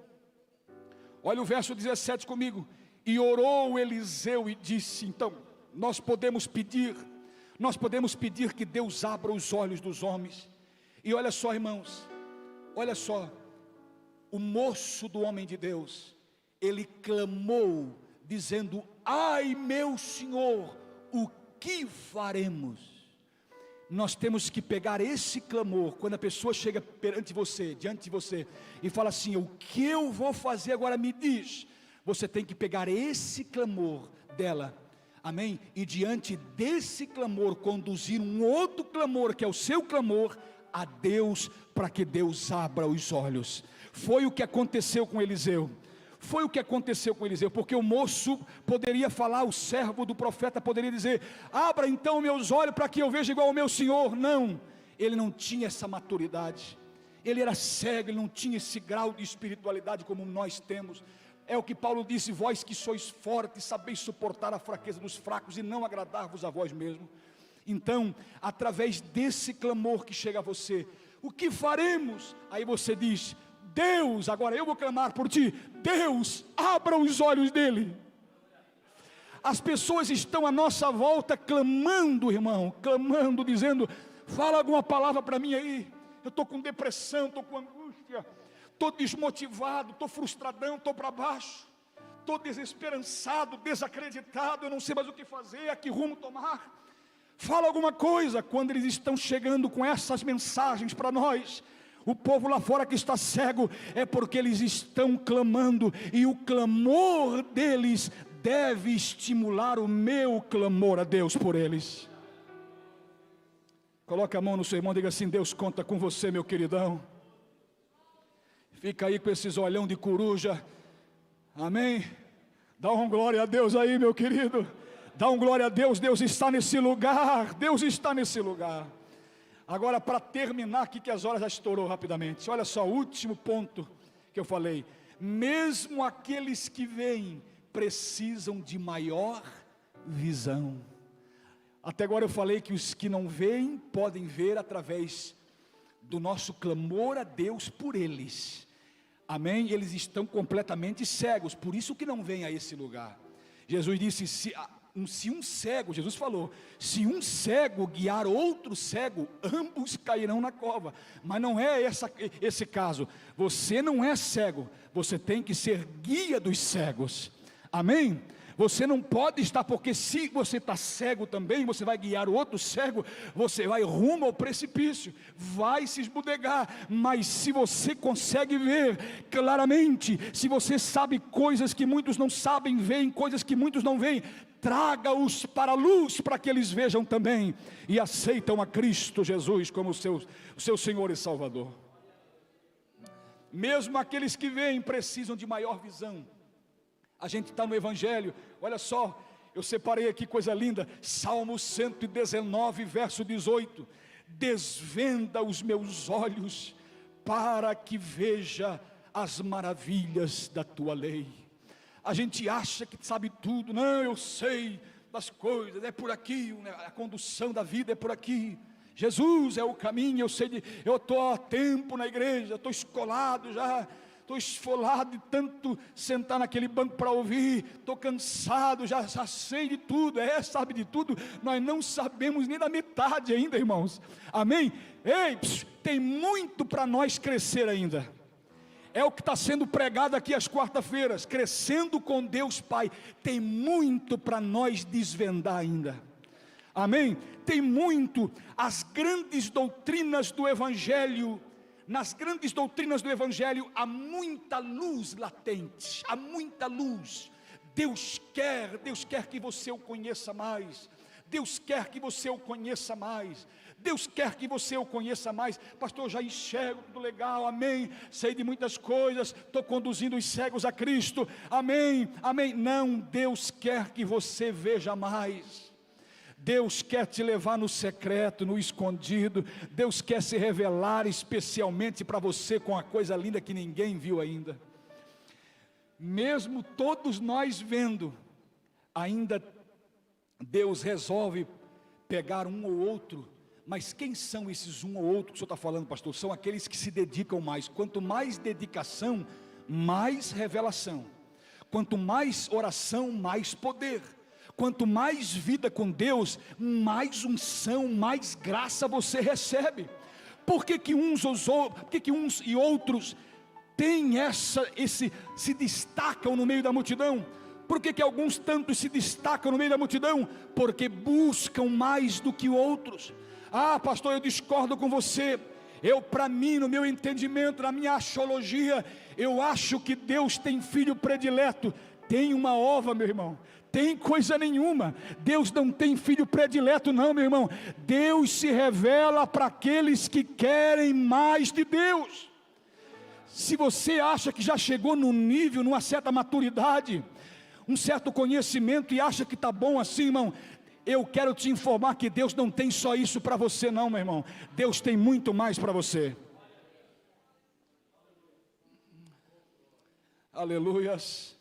Olha o verso 17 comigo. E orou Eliseu e disse. Então, nós podemos pedir que Deus abra os olhos dos homens. E olha só, irmãos, olha só, o moço do homem de Deus, ele clamou, dizendo: ai meu Senhor, o que faremos? Nós temos que pegar esse clamor, quando a pessoa chega diante de você, e fala assim: o que eu vou fazer agora, me diz. Você tem que pegar esse clamor dela, amém? E diante desse clamor, conduzir um outro clamor, que é o seu clamor, a Deus, para que Deus abra os olhos. Foi o que aconteceu com Eliseu. Foi o que aconteceu com Eliseu, porque o moço poderia falar, o servo do profeta poderia dizer: abra então meus olhos para que eu veja igual ao meu senhor. Não, ele não tinha essa maturidade, ele era cego, ele não tinha esse grau de espiritualidade como nós temos. É o que Paulo disse: vós que sois fortes, sabeis suportar a fraqueza dos fracos e não agradar-vos a vós mesmo. Então, através desse clamor que chega a você, O que faremos? Aí você diz: Deus, agora eu vou clamar por ti. Deus, abra os olhos dele. As pessoas estão à nossa volta clamando, irmão, clamando, dizendo: fala alguma palavra para mim aí. Eu estou com depressão, estou com angústia, estou desmotivado, estou frustradão, estou para baixo, estou desesperançado, desacreditado, eu não sei mais o que fazer, a que rumo tomar. Fala alguma coisa. Quando eles estão chegando com essas mensagens para nós, o povo lá fora que está cego, é porque eles estão clamando, e o clamor deles deve estimular o meu clamor a Deus por eles. Coloque a mão no seu irmão e diga assim: Deus conta com você, meu queridão. Fica aí com esses olhão de coruja, amém? Dá uma glória a Deus aí, meu querido. Dá uma glória a Deus. Deus está nesse lugar, Deus está nesse lugar. Agora, para terminar aqui, que as horas já estourou rapidamente, olha só, o último ponto que eu falei: mesmo aqueles que veem precisam de maior visão. Até agora eu falei que os que não veem podem ver através do nosso clamor a Deus por eles, amém? Eles estão completamente cegos, por isso que não vêm a esse lugar. Jesus disse: se um cego, Jesus falou, se um cego guiar outro cego, ambos cairão na cova. Mas não é esse caso. Você não é cego, você tem que ser guia dos cegos, amém? Você não pode estar, porque se você está cego também, você vai guiar o outro cego, você vai rumo ao precipício, vai se esbudegar. Mas se você consegue ver claramente, se você sabe coisas que muitos não sabem, veem coisas que muitos não veem, traga-os para a luz, para que eles vejam também, e aceitam a Cristo Jesus como o seu Senhor e Salvador. Mesmo aqueles que veem precisam de maior visão. A gente está no Evangelho, olha só, eu separei aqui coisa linda, Salmo 119, verso 18, desvenda os meus olhos, para que veja as maravilhas da tua lei. A gente acha que sabe tudo, não, eu sei das coisas, é por aqui, a condução da vida é por aqui, Jesus é o caminho, eu estou há tempo na igreja, estou escolado já, estou esfolado de tanto sentar naquele banco para ouvir, estou cansado, já sei de tudo, sabe de tudo. Nós não sabemos nem da metade ainda, irmãos, amém? Ei, tem muito para nós crescer ainda. É o que está sendo pregado aqui às quarta-feiras, crescendo com Deus Pai. Tem muito para nós desvendar ainda, amém? Tem muito. As grandes doutrinas do Evangelho, nas grandes doutrinas do Evangelho, há muita luz latente, há muita luz. Deus quer que você o conheça mais, Deus quer que você o conheça mais, Deus quer que você o conheça mais. Pastor, eu já enxergo tudo legal, amém, sei de muitas coisas, estou conduzindo os cegos a Cristo, amém, amém. Não, Deus quer que você veja mais. Deus quer te levar no secreto, no escondido. Deus quer se revelar especialmente para você com a coisa linda que ninguém viu ainda. Mesmo todos nós vendo, ainda Deus resolve pegar um ou outro. Mas quem são esses um ou outro que o senhor está falando, pastor? São aqueles que se dedicam mais. Quanto mais dedicação, mais revelação. Quanto mais oração, mais poder. Quanto mais vida com Deus, mais unção, mais graça você recebe. Por que uns e outros têm se destacam no meio da multidão? Por que alguns tantos se destacam no meio da multidão? Porque buscam mais do que outros. Ah, pastor, eu discordo com você. Para mim, no meu entendimento, na minha axiologia, eu acho que Deus tem filho predileto. Tem uma ova, meu irmão. Tem coisa nenhuma. Deus não tem filho predileto não, meu irmão. Deus se revela para aqueles que querem mais de Deus. Se você acha que já chegou num nível, numa certa maturidade, um certo conhecimento e acha que está bom assim, irmão, eu quero te informar que Deus não tem só isso para você não, meu irmão. Deus tem muito mais para você. Aleluias.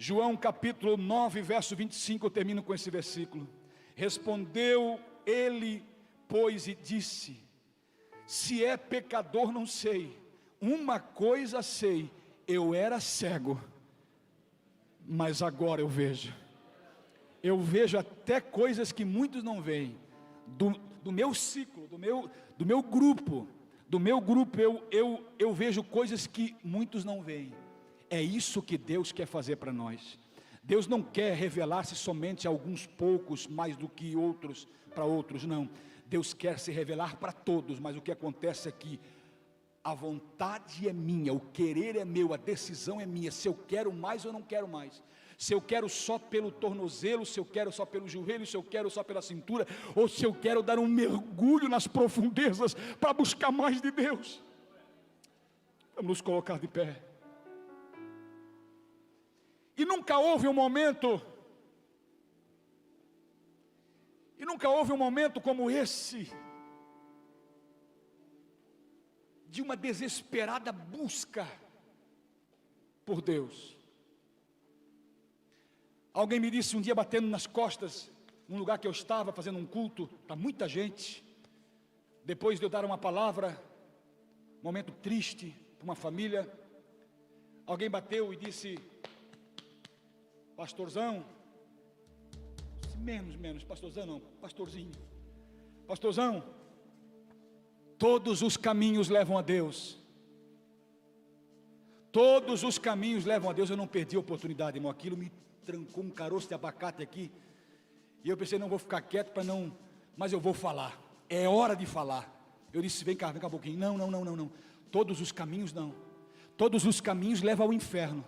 João capítulo 9, verso 25, eu termino com esse versículo. Respondeu ele, pois, e disse: Se é pecador, não sei. Uma coisa sei, eu era cego, mas agora eu vejo. Eu vejo até coisas que muitos não veem. Do meu ciclo, do meu grupo, eu vejo coisas que muitos não veem. É isso que Deus quer fazer para nós. Deus não quer revelar-se somente a alguns poucos, mais do que outros, para outros, não. Deus quer se revelar para todos, mas o que acontece é que a vontade é minha, o querer é meu, a decisão é minha, se eu quero mais ou não quero mais, se eu quero só pelo tornozelo, se eu quero só pelo joelho, se eu quero só pela cintura, ou se eu quero dar um mergulho nas profundezas, para buscar mais de Deus. Vamos nos colocar de pé. E nunca houve um momento como esse, de uma desesperada busca por Deus. Alguém me disse um dia, batendo nas costas, num lugar que eu estava fazendo um culto para muita gente, depois de eu dar uma palavra, momento triste para uma família, alguém bateu e disse: pastorzão, menos, pastorzão não, pastorzão, todos os caminhos levam a Deus. Todos os caminhos levam a Deus. Eu não perdi a oportunidade, irmão. Aquilo me trancou um caroço de abacate aqui. E eu pensei, não vou ficar quieto para não, mas eu vou falar. É hora de falar. Eu disse, vem cá um pouquinho. Não. Todos os caminhos não. Todos os caminhos levam ao inferno.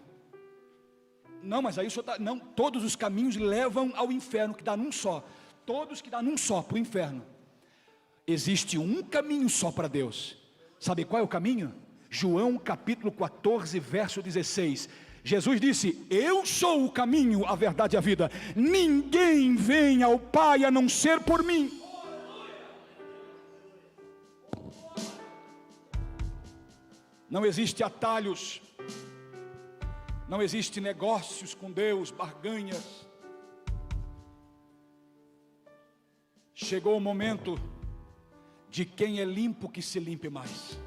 Não, mas aí o senhor está... Não, todos os caminhos levam ao inferno, que dá num só. Todos que dá num só, para o inferno. Existe um caminho só para Deus. Sabe qual é o caminho? João capítulo 14, verso 16. Jesus disse, eu sou o caminho, a verdade e a vida. Ninguém vem ao Pai a não ser por mim. Não existe atalhos. Não existe negócios com Deus, barganhas. Chegou o momento de quem é limpo que se limpe mais,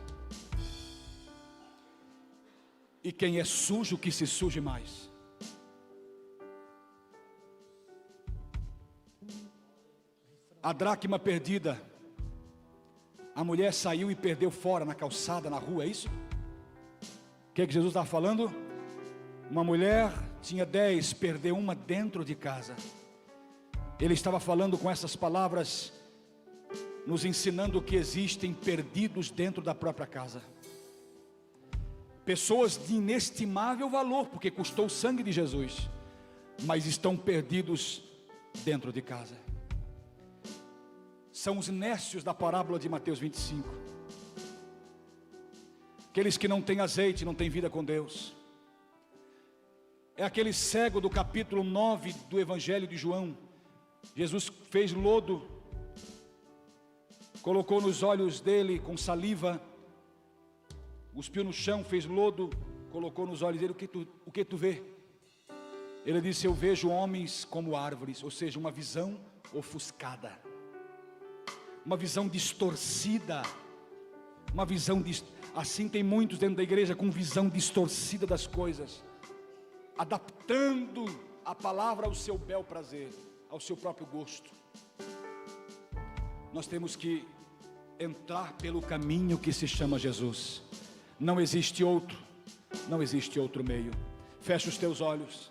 e quem é sujo que se suje mais. A dracma perdida, a mulher saiu e perdeu fora na calçada, na rua, é isso? O que Jesus estava falando? Uma mulher tinha 10, perdeu uma dentro de casa. Ele estava falando com essas palavras, nos ensinando que existem perdidos dentro da própria casa. Pessoas de inestimável valor, porque custou o sangue de Jesus, mas estão perdidos dentro de casa. São os nécios da parábola de Mateus 25. Aqueles que não têm azeite, não têm vida com Deus. É aquele cego do capítulo 9 do Evangelho de João. Jesus fez lodo, colocou nos olhos dele com saliva, cuspiu no chão, fez lodo, colocou nos olhos dele. O que tu vê? Ele disse, eu vejo homens como árvores, ou seja, uma visão ofuscada, uma visão distorcida, uma visão, assim tem muitos dentro da igreja com visão distorcida das coisas, adaptando a palavra ao seu bel prazer, ao seu próprio gosto. Nós temos que entrar pelo caminho que se chama Jesus. Não existe outro meio. Fecha os teus olhos.